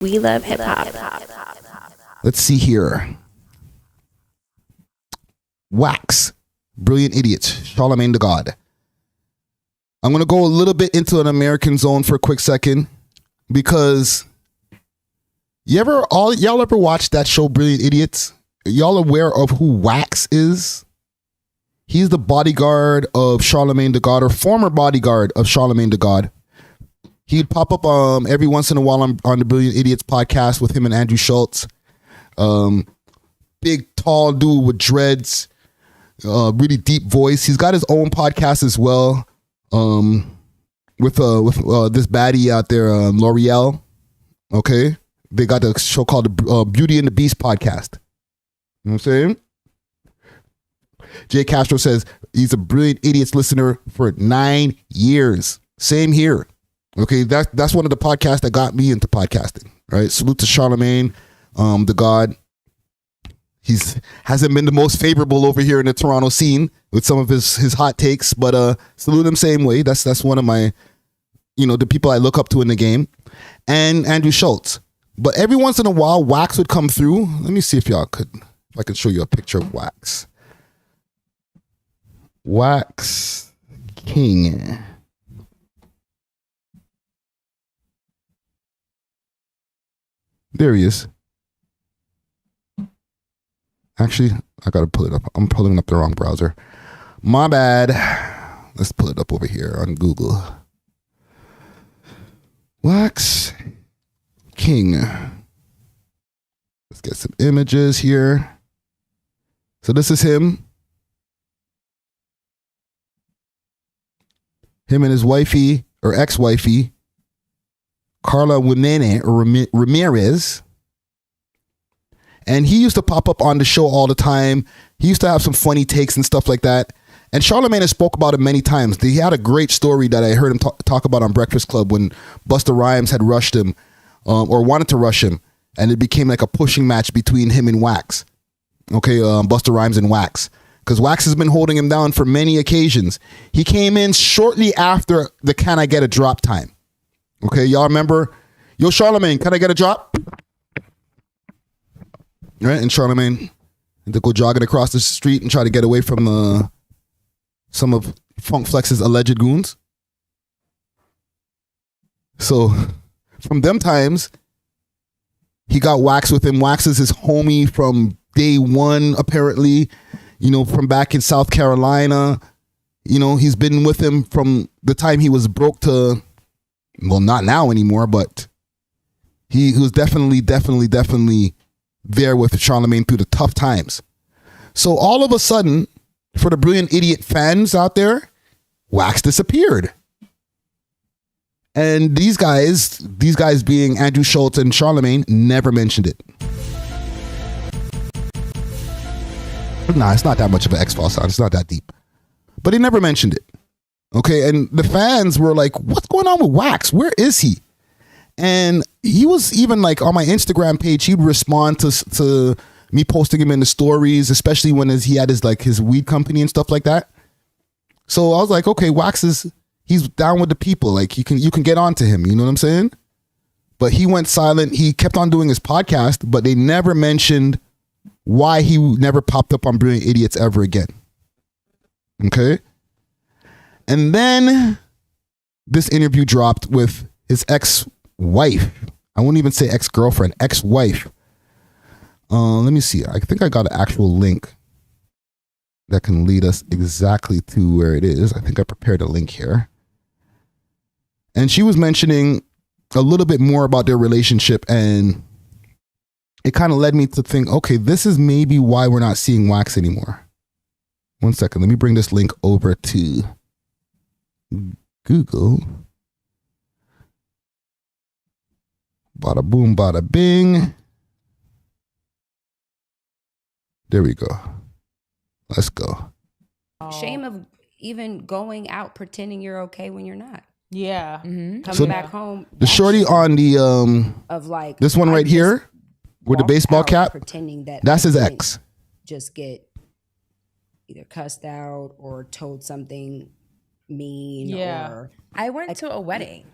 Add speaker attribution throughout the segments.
Speaker 1: We love hip hop.
Speaker 2: Let's see here. Wax. Brilliant Idiots. Charlamagne the God. I'm going to go a little bit into an American zone for a quick second because y'all ever watch that show Brilliant Idiots? Y'all aware of who Wax is? He's the bodyguard of Charlamagne the God, or former bodyguard of Charlamagne the God. He'd pop up every once in a while on the Brilliant Idiots podcast with him and Andrew Schultz. Big, tall dude with dreads, really deep voice. He's got his own podcast as well, with this baddie out there, L'Oreal. Okay, they got the show called the Beauty and the Beast podcast. You know what I'm saying? Jay Castro says he's a Brilliant Idiots listener for 9 years. Same here. Okay, that's one of the podcasts that got me into podcasting. Right, salute to Charlamagne, the God. Hasn't been the most favorable over here in the Toronto scene with some of his hot takes, but salute him same way. That's one of my, the people I look up to in the game, and Andrew Schultz. But every once in a while, Wax would come through. Let me see if I could show you a picture of Wax. Wax King. There he is. Actually, I gotta pull it up. I'm pulling up the wrong browser. My bad. Let's pull it up over here on Google. Wax King. Let's get some images here. So this is him. Him and his wifey, or ex-wifey, Carla Winene, or Ramirez. And he used to pop up on the show all the time. He used to have some funny takes and stuff like that. And Charlamagne has spoke about it many times. He had a great story that I heard him talk about on Breakfast Club when Busta Rhymes had rushed him, or wanted to rush him. And it became like a pushing match between him and Wax. Okay, Busta Rhymes and Wax. Because Wax has been holding him down for many occasions. He came in shortly after the Can I Get a Drop time. Okay, y'all remember? Yo, Charlamagne, can I get a drop? Right, and Charlamagne had to go jogging across the street and try to get away from some of Funk Flex's alleged goons. So, from them times, he got Wax with him. Wax is his homie from day one, apparently. From back in South Carolina. He's been with him from the time he was broke to, well, not now anymore, but he was definitely there with Charlamagne through the tough times. So all of a sudden, for the Brilliant Idiot fans out there, Wax disappeared. And these guys being Andrew Schultz and Charlamagne, never mentioned it. Nah, it's not that much of an X-Files sound. It's not that deep. But he never mentioned it. Okay, and the fans were like, what's going on with Wax? Where is he? And he was even like on my Instagram page, he'd respond to me posting him in the stories, especially when he had his weed company and stuff like that. So I was like, okay, Wax he's down with the people. Like you can get on to him, you know what I'm saying? But he went silent. He kept on doing his podcast, but they never mentioned why he never popped up on Brilliant Idiots ever again. Okay? And then this interview dropped with his ex-wife. I won't even say ex-girlfriend, ex-wife. Let me see. I think I got an actual link that can lead us exactly to where it is. I think I prepared a link here. And she was mentioning a little bit more about their relationship, and it kind of led me to think, okay, this is maybe why we're not seeing Wax anymore. One second. Let me bring this link over to Google. Bada boom, bada bing. There we go. Let's go.
Speaker 3: Shame of even going out pretending you're okay when you're not.
Speaker 4: Yeah.
Speaker 3: Mm-hmm. Coming back home.
Speaker 2: The shorty on the
Speaker 3: of like
Speaker 2: this one right here with the baseball cap,
Speaker 3: pretending
Speaker 2: that's his ex.
Speaker 3: Just get either cussed out or told something mean.
Speaker 4: Yeah.
Speaker 3: Or
Speaker 1: I went to a wedding.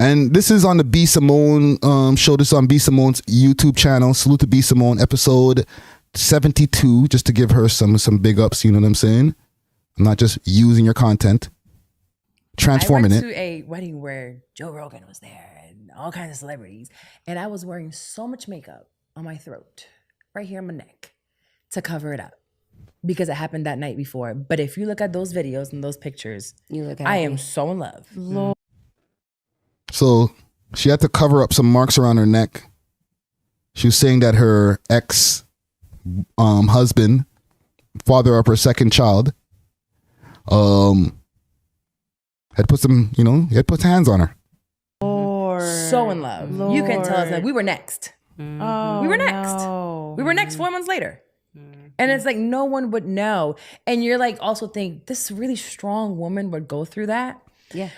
Speaker 2: And this is on the B Simone show. This is on B Simone's YouTube channel. Salute to B Simone, episode 72, just to give her some big ups. You know what I'm saying? I'm not just using your content, transforming
Speaker 1: I
Speaker 2: it.
Speaker 1: went to a wedding where Joe Rogan was there and all kinds of celebrities, and I was wearing so much makeup on my throat, right here on my neck, to cover it up because it happened that night before. But if you look at those videos and those pictures,
Speaker 3: You look
Speaker 1: I am so in love.
Speaker 3: Lord.
Speaker 2: So she had to cover up some marks around her neck. She was saying that her ex husband, father of her second child, had put some, he had put hands on her.
Speaker 3: Lord.
Speaker 1: So in love. You can tell us that we were next.
Speaker 3: Oh,
Speaker 1: We were next.
Speaker 3: no.
Speaker 1: We were next 4 months later. And it's like no one would know. And you're like also think this really strong woman would go through that.
Speaker 3: Yeah.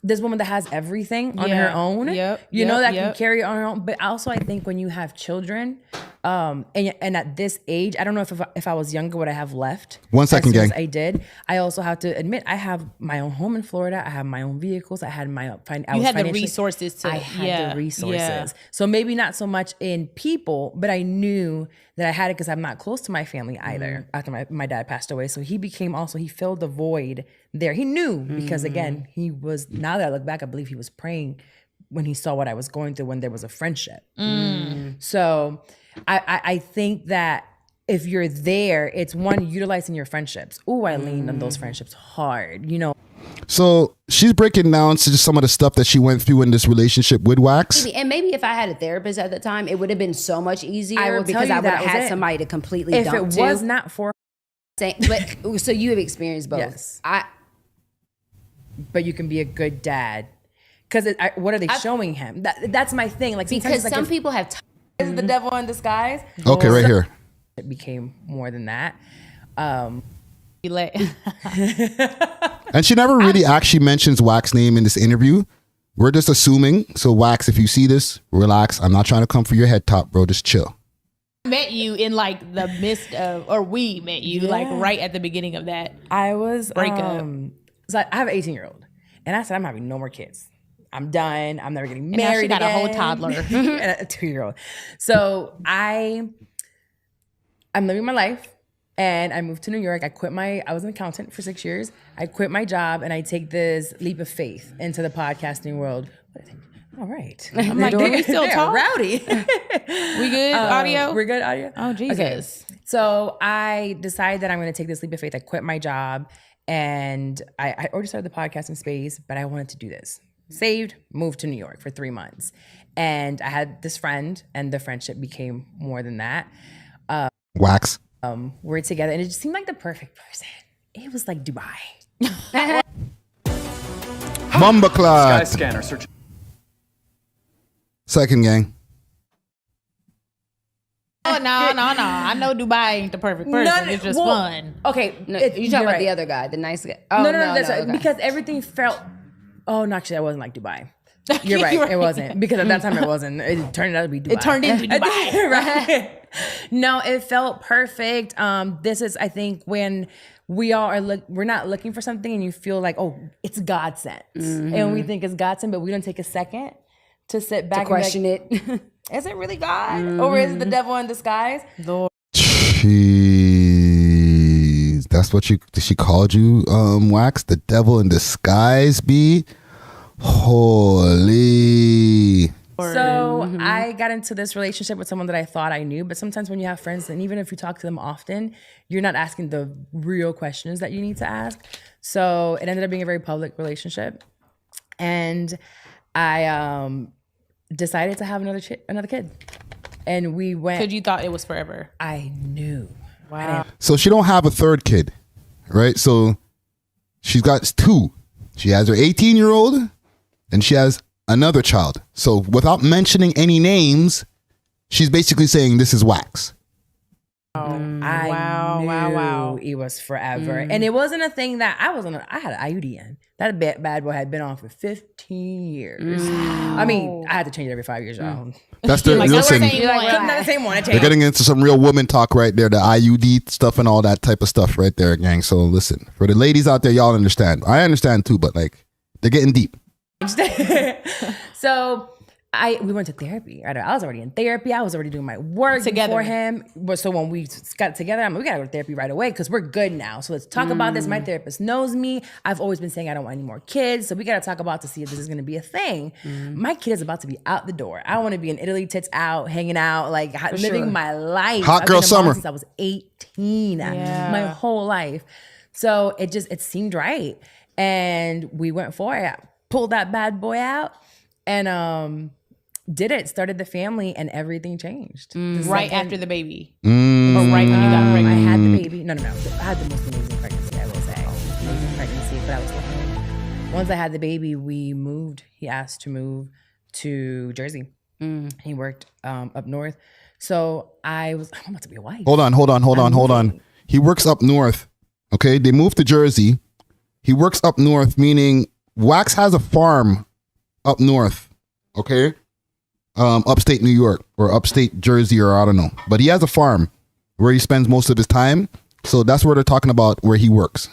Speaker 1: This woman that has everything on her own. You know that can carry it on her own. But also I think when you have children, and at this age, I don't know if I was younger, would I have left?
Speaker 2: 1 second, gang.
Speaker 1: I did. I also have to admit I have my own home in Florida. I have my own vehicles. I had my own
Speaker 4: You had the resources to.
Speaker 1: I had the resources. So maybe not so much in people, but I knew that I had it because I'm not close to my family either after my dad passed away. So he filled the void there. He knew because again, now that I look back, I believe he was praying when he saw what I was going through when there was a friendship. So I think that if you're there, it's one, utilizing your friendships. Ooh, I leaned on those friendships hard,
Speaker 2: So she's breaking down to just some of the stuff that she went through in this relationship with Wax.
Speaker 3: And maybe if I had a therapist at the time, it would have been so much easier
Speaker 1: I will tell
Speaker 3: because
Speaker 1: you
Speaker 3: I would
Speaker 1: that
Speaker 3: have had
Speaker 1: was it.
Speaker 3: somebody to completely
Speaker 1: If
Speaker 3: dump
Speaker 1: it was
Speaker 3: to.
Speaker 1: not for
Speaker 3: But so you have experienced both.
Speaker 1: Yes. But you can be a good dad. Because what are they showing him? That's my thing. Like
Speaker 3: Because
Speaker 1: sometimes,
Speaker 3: some people have
Speaker 1: is the devil in disguise.
Speaker 2: Okay, right here.
Speaker 1: It became more than that.
Speaker 2: And she never really actually mentions Wax's name in this interview. We're just assuming. So Wax, if you see this, relax. I'm not trying to come for your head top, bro. Just chill.
Speaker 4: Met you in like the midst of, or we met you like right at the beginning of that.
Speaker 1: I was
Speaker 4: breakup.
Speaker 1: So I have an 18-year-old, and I said I'm having no more kids. I'm done. I'm never getting
Speaker 4: And now
Speaker 1: married.
Speaker 4: she got a whole
Speaker 1: again.
Speaker 4: toddler.
Speaker 1: And a 2-year-old. So I'm living my life, and I moved to New York. I was an accountant for 6 years. I quit my job, and I take this leap of faith into the podcasting world. All right.
Speaker 4: I'm like, do we still talk?
Speaker 1: Rowdy.
Speaker 4: We good audio?
Speaker 1: We're good audio?
Speaker 4: Oh, Jesus.
Speaker 1: Okay. So I decided that I'm going to take this leap of faith. I quit my job, and I already started the podcasting space, but I wanted to do this. Saved, moved to New York for 3 months. And I had this friend, and the friendship became more than that.
Speaker 2: Wax.
Speaker 1: We're together, and it just seemed like the perfect person. It was like Dubai.
Speaker 2: Mumba Clot.
Speaker 5: Scanner search.
Speaker 2: Second, gang.
Speaker 4: Oh, no. I know Dubai ain't the perfect person. It's just fun.
Speaker 1: Okay.
Speaker 3: No, you talking about
Speaker 1: right.
Speaker 3: the other guy, the nice guy. Oh,
Speaker 1: No, that's right.
Speaker 3: okay.
Speaker 1: Because everything felt. Oh, no, actually, that wasn't like Dubai. You're right.
Speaker 4: Right.
Speaker 1: It wasn't. Because at that time, it wasn't. It turned out to be Dubai.
Speaker 4: It turned into Dubai.
Speaker 1: Right. No, it felt perfect. This is, I think, when we all are we're not looking for something, and you feel like, oh, it's God sent, and we think it's God sent, but we don't take a second to sit back
Speaker 3: to question
Speaker 1: and be like, is it really God, or is it the devil in disguise?
Speaker 2: Jeez. That's what she called you, Wax? The devil in disguise, B? Holy.
Speaker 1: So I got into this relationship with someone that I thought I knew, but sometimes when you have friends, and even if you talk to them often, you're not asking the real questions that you need to ask. So it ended up being a very public relationship, and I decided to have another kid, and we went.
Speaker 4: Because you thought it was forever.
Speaker 1: I knew.
Speaker 4: Wow.
Speaker 2: So she don't have a third kid, right? So she's got 2. She has her 18-year-old, and she has another child. So without mentioning any names, she's basically saying this is Wax.
Speaker 1: I knew it was forever. And it wasn't a thing that I had an IUD in. That bad boy had been on for 15 years. I mean, I had to change it every 5 years, y'all.
Speaker 2: That's the
Speaker 4: Like,
Speaker 2: listen.
Speaker 4: that's the same one.
Speaker 1: Not the same one. I
Speaker 2: They're
Speaker 1: changed.
Speaker 2: getting into some real woman talk right there, the IUD stuff and all that type of stuff right there, gang. So listen, for the ladies out there, y'all understand. I understand too, but like they're getting deep.
Speaker 1: So we went to therapy. Right? I was already in therapy. I was already doing my work
Speaker 4: Together.
Speaker 1: before him. But so when we got together, we gotta go to therapy right away because we're good now. So let's talk about this. My therapist knows me. I've always been saying I don't want any more kids. So we gotta talk about to see if this is gonna be a thing. My kid is about to be out the door. I want to be in Italy, tits out, hanging out, like living my life.
Speaker 2: Hot
Speaker 1: I've
Speaker 2: girl
Speaker 1: been a mom
Speaker 2: summer.
Speaker 1: since I was 18. My whole life. So it seemed right. And we went for it. Pulled that bad boy out and started the family, and everything changed.
Speaker 4: Right after the baby. Or right when you got
Speaker 1: I
Speaker 4: pregnant.
Speaker 1: had the baby. No. I had the most amazing pregnancy, I will say. Amazing pregnancy, but I was still once I had the baby, we moved. He asked to move to Jersey. He worked up north. So I'm about to be a wife.
Speaker 2: Hold on. He works up north. Okay, they moved to Jersey. He works up north, meaning Wax has a farm up north. Okay, upstate New York or upstate Jersey, or I don't know, but he has a farm where he spends most of his time. So that's where they're talking about where he works.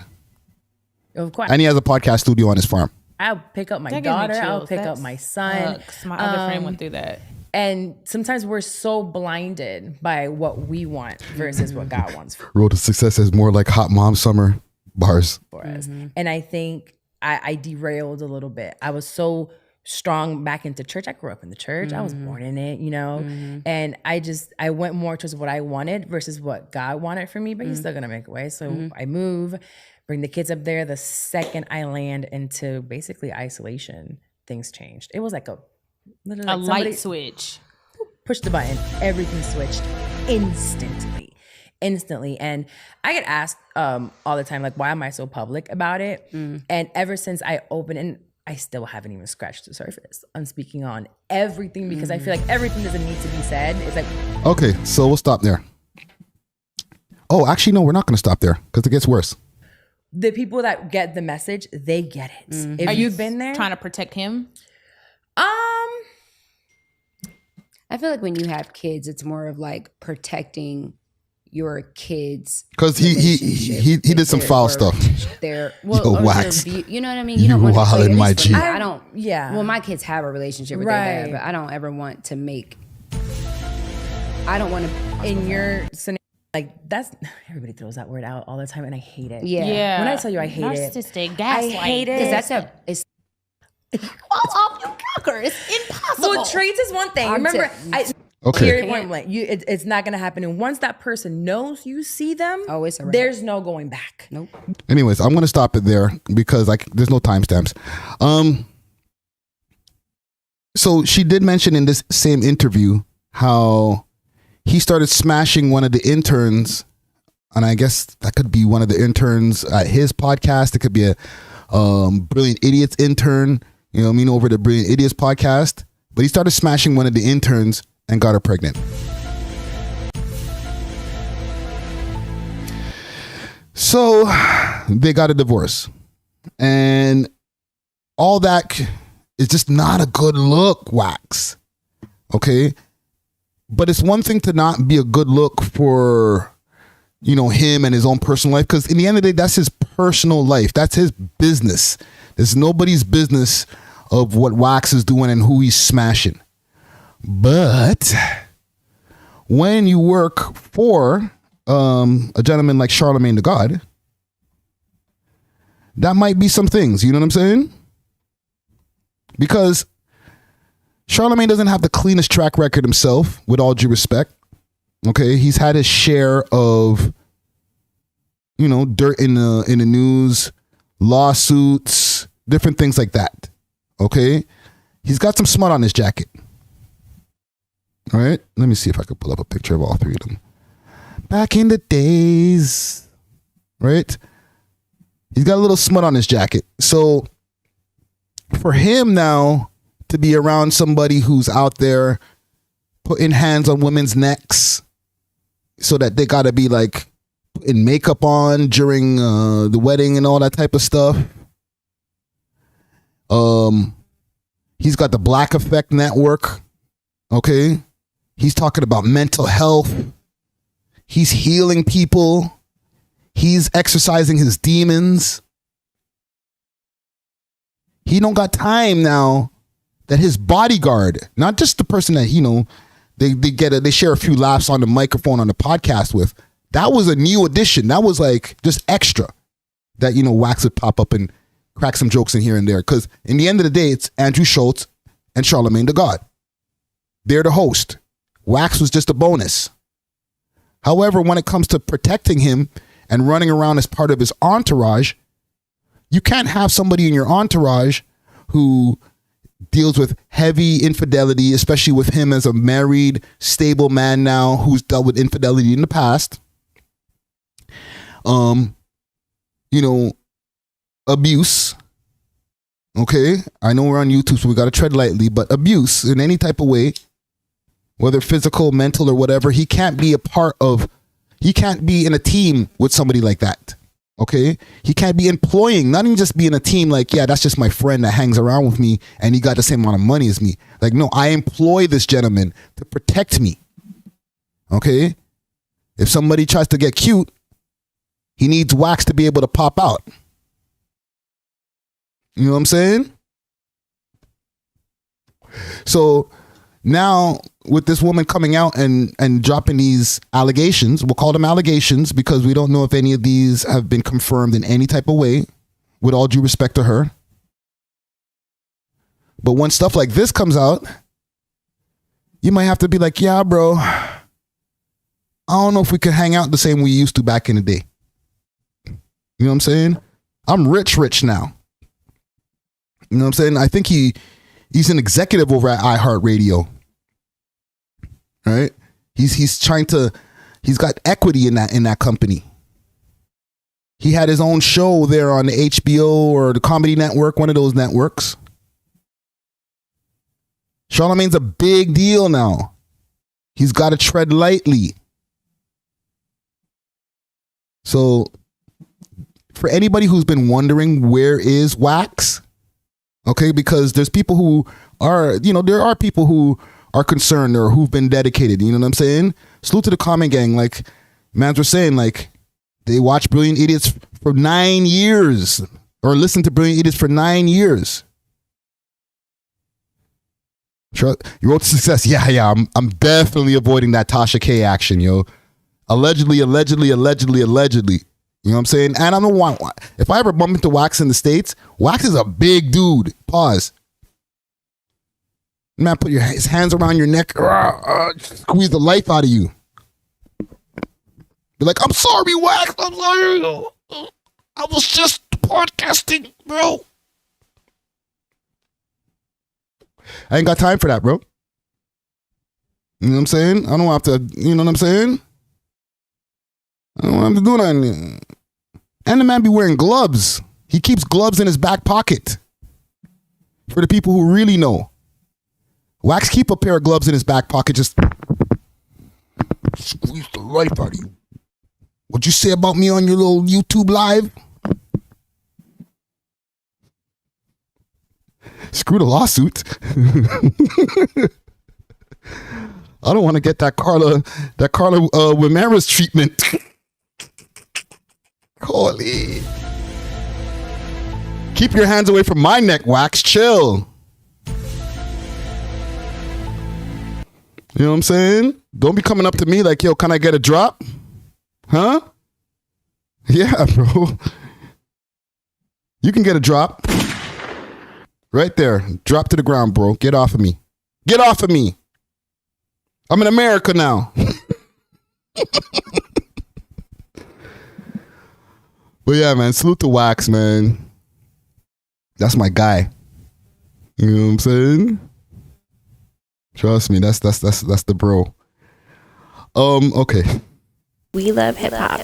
Speaker 1: Of course.
Speaker 2: And he has a podcast studio on his farm.
Speaker 1: I'll pick up my
Speaker 4: That gives me
Speaker 1: daughter. I'll
Speaker 4: chills.
Speaker 1: pick up
Speaker 4: That's
Speaker 1: my son.
Speaker 4: sucks. My other friend went through that.
Speaker 1: And sometimes we're so blinded by what we want versus what God wants
Speaker 2: Road to Success is more like Hot Mom Summer bars.
Speaker 1: for us. And I think I derailed a little bit. I was so strong back into church. I grew up in the church. I was born in it, and I went more towards what I wanted versus what God wanted for me, but he's still gonna make a way. So I move, bring the kids up there. The second I land into basically isolation, things changed. It was like literally
Speaker 4: A
Speaker 1: like
Speaker 4: light
Speaker 1: somebody
Speaker 4: switch.
Speaker 1: pushed the button, everything switched instantly. And I get asked all the time, like, why am I so public about it? And ever since I opened, and I still haven't even scratched the surface on speaking on everything, because I feel like everything doesn't need to be said. It's like,
Speaker 2: Okay, so we'll stop there. Oh, actually, no, we're not going to stop there because it gets worse.
Speaker 1: the people that get the message, they get it. If
Speaker 4: Are you
Speaker 1: you've been there,
Speaker 4: trying to protect him?
Speaker 3: I feel like when you have kids, it's more of like protecting your kids
Speaker 2: Because he did some foul stuff.
Speaker 3: Their
Speaker 2: Yo, Wax.
Speaker 3: you know what I mean. You don't want to
Speaker 2: wildin',
Speaker 3: play
Speaker 2: my
Speaker 3: this
Speaker 2: G.
Speaker 3: for me. I don't.
Speaker 1: Yeah.
Speaker 3: Well, my kids have a relationship with their dad,
Speaker 1: Right.
Speaker 3: but I don't ever want to make. I don't want to.
Speaker 1: in your scenario, like that's everybody throws that word out all the time, and I hate it.
Speaker 3: Yeah.
Speaker 1: When I tell you I hate it,
Speaker 4: Narcissistic,
Speaker 1: I
Speaker 4: gaslight.
Speaker 1: hate it.
Speaker 3: Because that's it's.
Speaker 4: Fall off your cocker. It's impossible.
Speaker 1: Well, traits is one thing.
Speaker 3: I'm
Speaker 1: Remember,
Speaker 2: Okay.
Speaker 1: period, point blank. It's not gonna happen. And once that person knows you see them,
Speaker 3: Oh, it's a wrap.
Speaker 1: there's no going back.
Speaker 3: Nope.
Speaker 2: Anyways, I'm gonna stop it there because there's no timestamps. So she did mention in this same interview how he started smashing one of the interns, and I guess that could be one of the interns at his podcast. It could be a Brilliant Idiots intern, you know what I mean, over the Brilliant Idiots podcast. But he started smashing one of the interns and got her pregnant. So they got a divorce, and all that is just not a good look, Wax. Okay. But it's one thing to not be a good look for, you know, him and his own personal life. Because in the end of the day, that's his personal life. That's his business. It's nobody's business of what Wax is doing and who he's smashing. But when you work for a gentleman like Charlamagne the God, that might be some things. You know what I'm saying? Because Charlamagne doesn't have the cleanest track record himself, with all due respect. Okay, he's had his share of, you know, dirt in the news, lawsuits, different things like that. Okay, he's got some smut on his jacket. All right, let me see if I could pull up a picture of all three of them. Back in the days, right? He's got a little smut on his jacket. So for him now to be around somebody who's out there putting hands on women's necks so that they got to be like putting makeup on during the wedding and all that type of stuff. He's got the Black Effect Network. Okay. He's talking about mental health. He's healing people. He's exercising his demons. He don't got time now that his bodyguard, not just the person that, they share a few laughs on the microphone on the podcast with. That was a new addition. That was like just extra that, Wax would pop up and crack some jokes in here and there. Because in the end of the day, it's Andrew Schultz and Charlamagne the God. They're the host. Wax was just a bonus. However, when it comes to protecting him and running around as part of his entourage, you can't have somebody in your entourage who deals with heavy infidelity, especially with him as a married, stable man now who's dealt with infidelity in the past. Abuse. Okay, I know we're on YouTube, so we got to tread lightly, but abuse in any type of way, whether physical, mental, or whatever, he can't be in a team with somebody like that. Okay, he can't be employing, not even just be in a team like, yeah, that's just my friend that hangs around with me and he got the same amount of money as me. Like, no, I employ this gentleman to protect me. Okay, if somebody tries to get cute, he needs Wax to be able to pop out. You know what I'm saying? So now with this woman coming out and dropping these allegations, we'll call them allegations because we don't know if any of these have been confirmed in any type of way, with all due respect to her. But when stuff like this comes out, you might have to be like, yeah, bro, I don't know if we can hang out the same way we used to back in the day. You know what I'm saying? I'm rich now. You know what I'm saying? I think he's an executive over at iHeartRadio. Right? He's got equity in that company. He had his own show there on the HBO or the Comedy Network, one of those networks. Charlamagne's a big deal now. He's got to tread lightly. So for anybody who's been wondering, where is Wax? Okay, because there's people who are, there are people who are concerned or who've been dedicated. You know what I'm saying? Salute to the comment gang. Like, mans were saying, like, they watch Brilliant Idiots for 9 years or listen to Brilliant Idiots for 9 years. Sure, you wrote to success. Yeah. I'm definitely avoiding that Tasha K action, yo. Allegedly. You know what I'm saying? And I don't want, if I ever bump into Wax in the States, Wax is a big dude. Pause. Man, put his hands around your neck, squeeze the life out of you. Be like, I'm sorry, Wax. I'm sorry. I was just podcasting, bro. I ain't got time for that, bro. You know what I'm saying? I don't have to, you know what I'm saying? I don't have to do that. And the man be wearing gloves. He keeps gloves in his back pocket. For the people who really know. Wax keep a pair of gloves in his back pocket, just squeeze the life out of you. What'd you say about me on your little YouTube live? Screw the lawsuit. I don't want to get that Carla Ramirez treatment. Holy. Keep your hands away from my neck, Wax. Chill. You know what I'm saying? Don't be coming up to me like, yo, can I get a drop? Huh? Yeah, bro. You can get a drop. Right there. Drop to the ground, bro. Get off of me. Get off of me. I'm in America now. But yeah, man, salute to Wax, man. That's my guy. You know what I'm saying? Trust me, that's the bro. Okay.
Speaker 5: We love hip hop.